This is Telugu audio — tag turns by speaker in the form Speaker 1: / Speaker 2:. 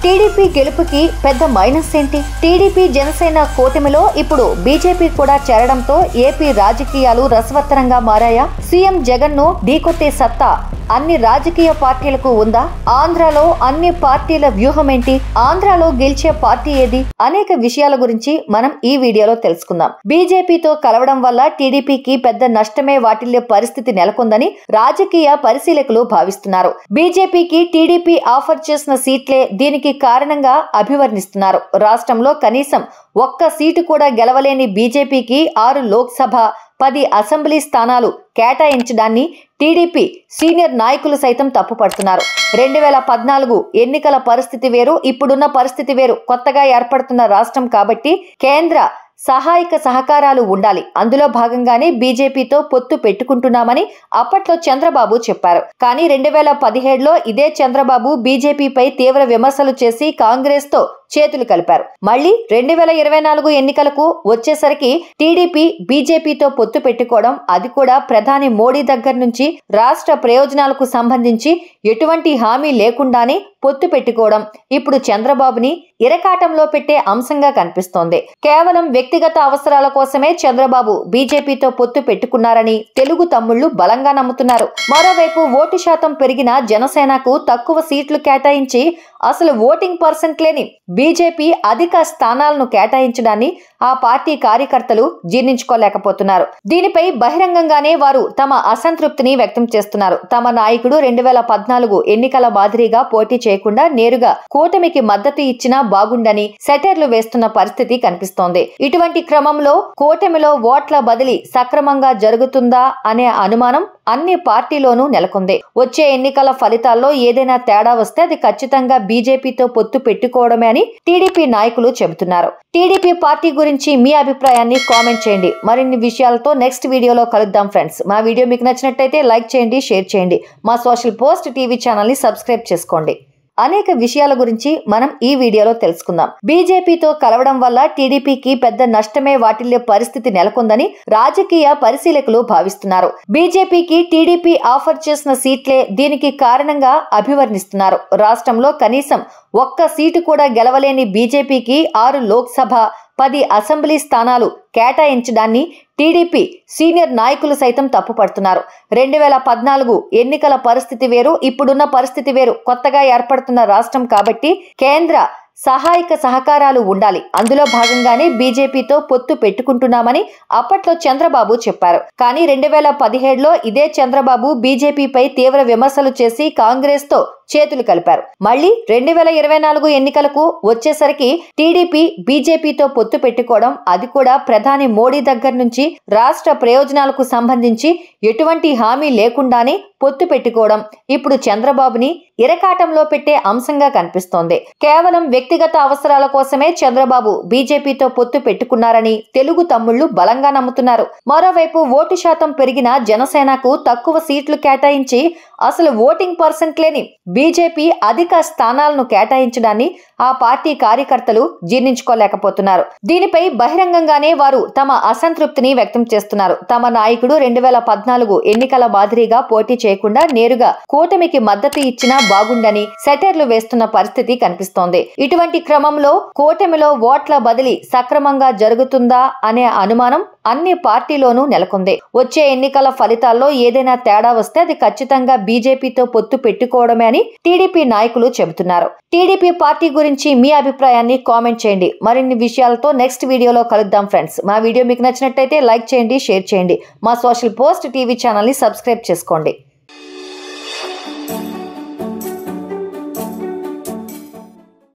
Speaker 1: టీడీపీ గెలుపుకి పెద్ద మైనస్ ఏంటి? టీడీపీ జనసేన కూటమిలో ఇప్పుడు బీజేపీ కూడా చేరడంతో ఏపీ రాజకీయాలు రసవత్తరంగా మారాయా? సీఎం జగన్ ను ఢీకొట్టే సత్తా అన్ని రాజకీయ పార్టీలకు ఉందా? ఆంధ్రాలో అన్ని పార్టీల వ్యూహం ఏంటి? ఆంధ్రాలో గెలిచే పార్టీ ఏది? అనేక విషయాల గురించి మనం ఈ వీడియోలో తెలుసుకుందాం. బీజేపీతో కలవడం వల్ల టీడీపీకి పెద్ద నష్టమే వాటిల్లే పరిస్థితి నెలకొందని రాజకీయ పరిశీలకులు భావిస్తున్నారు. బీజేపీకి టీడీపీ ఆఫర్ చేసిన సీట్లే దీనికి కారణంగా అభివర్ణిస్తున్నారు. రాష్ట్రంలో కనీసం ఒక్క సీటు కూడా గెలవలేని బీజేపీకి 6 లోక్సభ 10 అసెంబ్లీ స్థానాలు కేటాయించడాన్ని టీడీపీ సీనియర్ నాయకులు సైతం తప్పుపడుతున్నారు. 2014 ఎన్నికల పరిస్థితి వేరు, ఇప్పుడున్న పరిస్థితి వేరు. కొత్తగా ఏర్పడుతున్న రాష్ట్రం కాబట్టి కేంద్ర సహాయక సహకారాలు ఉండాలి. అందులో భాగంగానే బీజేపీతో పొత్తు పెట్టుకుంటున్నామని అప్పట్లో చంద్రబాబు చెప్పారు. కానీ 2017లో ఇదే చంద్రబాబు బీజేపీపై తీవ్ర విమర్శలు చేసి కాంగ్రెస్ తో చేతులు కలిపారు. మళ్లీ 2024 ఎన్నికలకు వచ్చేసరికి టీడీపీ బీజేపీతో పొత్తు పెట్టుకోవడం, అది కూడా ప్రధాని మోడీ దగ్గర నుంచి రాష్ట్ర ప్రయోజనాలకు సంబంధించి ఎటువంటి హామీ లేకుండానే పొత్తు పెట్టుకోవడం ఇప్పుడు చంద్రబాబుని ఇరకాటంలో పెట్టే అంశంగా కనిపిస్తోంది. కేవలం వ్యక్తిగత అవసరాల కోసమే చంద్రబాబు బీజేపీతో పొత్తు పెట్టుకున్నారని తెలుగు తమ్ముళ్లు బలంగా నమ్ముతున్నారు. మరోవైపు ఓటు శాతం పెరిగిన జనసేనకు తక్కువ సీట్లు కేటాయించి అసలు ఓటింగ్ పర్సెంట్ లేని బీజేపీ అధిక స్థానాలను కేటాయించడాన్ని ఆ పార్టీ కార్యకర్తలు జీర్ణించుకోలేకపోతున్నారు. దీనిపై బహిరంగంగానే వారు తమ అసంతృప్తిని వ్యక్తం చేస్తున్నారు. తమ నాయకుడు 2014 ఎన్నికల మాదిరిగా పోటీ చేయకుండా నేరుగా కూటమికి మద్దతు ఇచ్చినా బాగుండని సెటర్లు వేస్తున్న పరిస్థితి కనిపిస్తోంది. ఇటువంటి క్రమంలో కూటమిలో ఓట్ల బదిలీ సక్రమంగా జరుగుతుందా అనే అనుమానం అన్ని పార్టీలోనూ నెలకొంది. వచ్చే ఎన్నికల ఫలితాల్లో ఏదైనా తేడా వస్తే అది ఖచ్చితంగా బీజేపీతో పొత్తు పెట్టుకోవడమే అని టీడీపీ నాయకులు చెబుతున్నారు. టీడీపీ పార్టీ గురించి మీ అభిప్రాయాన్ని కామెంట్ చేయండి. మరిన్ని విషయాలతో నెక్స్ట్ వీడియోలో కలుద్దాం ఫ్రెండ్స్. మా వీడియో మీకు నచ్చినట్టయితే లైక్ చేయండి, షేర్ చేయండి. మా సోషల్ పోస్ట్ టీవీ ఛానల్ ని సబ్స్క్రైబ్ చేసుకోండి. అనేక విషయాల గురించి మనం ఈ వీడియోలో తెలుసుకుందాం. బీజేపీతో కలవడం వల్ల టీడీపీకి పెద్ద నష్టమే వాటిల్లే పరిస్థితి నెలకొందని రాజకీయ పరిశీలకులు భావిస్తున్నారు. బీజేపీకి టీడీపీ ఆఫర్ చేసిన సీట్లే దీనికి కారణంగా అభివర్ణిస్తున్నారు. రాష్ట్రంలో కనీసం ఒక్క సీటు కూడా గెలవలేని బీజేపీకి 6 లోక్సభ 10 అసెంబ్లీ స్థానాలు కేటాయించడాన్ని టీడీపీ సీనియర్ నాయకులు సైతం తప్పుపడుతున్నారు. 2014 ఎన్నికల పరిస్థితి వేరు, ఇప్పుడున్న పరిస్థితి వేరు. కొత్తగా ఏర్పడుతున్న రాష్ట్రం కాబట్టి కేంద్ర సహాయక సహకారాలు ఉండాలి. అందులో భాగంగానే బీజేపీతో పొత్తు పెట్టుకుంటున్నామని అప్పట్లో చంద్రబాబు చెప్పారు. కానీ 2017లో ఇదే చంద్రబాబు బీజేపీపై తీవ్ర విమర్శలు చేసి కాంగ్రెస్ తో చేతులు కలిపారు. మళ్లీ 2024 ఎన్నికలకు వచ్చేసరికి టీడీపీ బీజేపీతో పొత్తు పెట్టుకోవడం, అది కూడా ప్రధాని మోడీ దగ్గర నుంచి రాష్ట్ర ప్రయోజనాలకు సంబంధించి ఎటువంటి హామీ లేకుండానే పొత్తు పెట్టుకోవడం ఇప్పుడు చంద్రబాబుని ఇరకాటంలో పెట్టే అంశంగా కనిపిస్తోంది. కేవలం వ్యక్తిగత అవసరాల కోసమే చంద్రబాబు బీజేపీతో పొత్తు పెట్టుకున్నారని తెలుగు తమ్ముళ్లు బలంగా నమ్ముతున్నారు. మరోవైపు ఓటు శాతం పెరిగిన జనసేనకు తక్కువ సీట్లు కేటాయించి అసలు ఓటింగ్ పర్సెంట్ లేని బీజేపీ అధిక స్థానాలను కేటాయించడాన్ని ఆ పార్టీ కార్యకర్తలు జీర్ణించుకోలేకపోతున్నారు. దీనిపై బహిరంగంగానే వారు తమ అసంతృప్తిని వ్యక్తం చేస్తున్నారు. తమ నాయకుడు 2014 ఎన్నికల మాదిరిగా పోటీ చేయకుండా నేరుగా కూటమికి మద్దతు ఇచ్చినా బాగుండని సెటర్లు వేస్తున్న పరిస్థితి కనిపిస్తోంది. ఇటువంటి క్రమంలో కూటమిలో ఓట్ల బదిలీ సక్రమంగా జరుగుతుందా అనే అనుమానం అన్ని పార్టీలోనూ నెలకొంది. వచ్చే ఎన్నికల ఫలితాల్లో ఏదైనా తేడా వస్తే అది ఖచ్చితంగా బీజేపీతో పొత్తు పెట్టుకోవడమే అని టీడీపీ నాయకులు చెబుతున్నారు. టీడీపీ పార్టీ గురించి మీ అభిప్రాయాన్ని కామెంట్ చేయండి. మరిన్ని విషయాలతో నెక్స్ట్ వీడియోలో కలుద్దాం ఫ్రెండ్స్. మా వీడియో మీకు నచ్చినట్టయితే లైక్ చేయండి, షేర్ చేయండి. మా సోషల్ పోస్ట్ టీవీ ఛానల్ ని సబ్స్క్రైబ్ చేసుకోండి.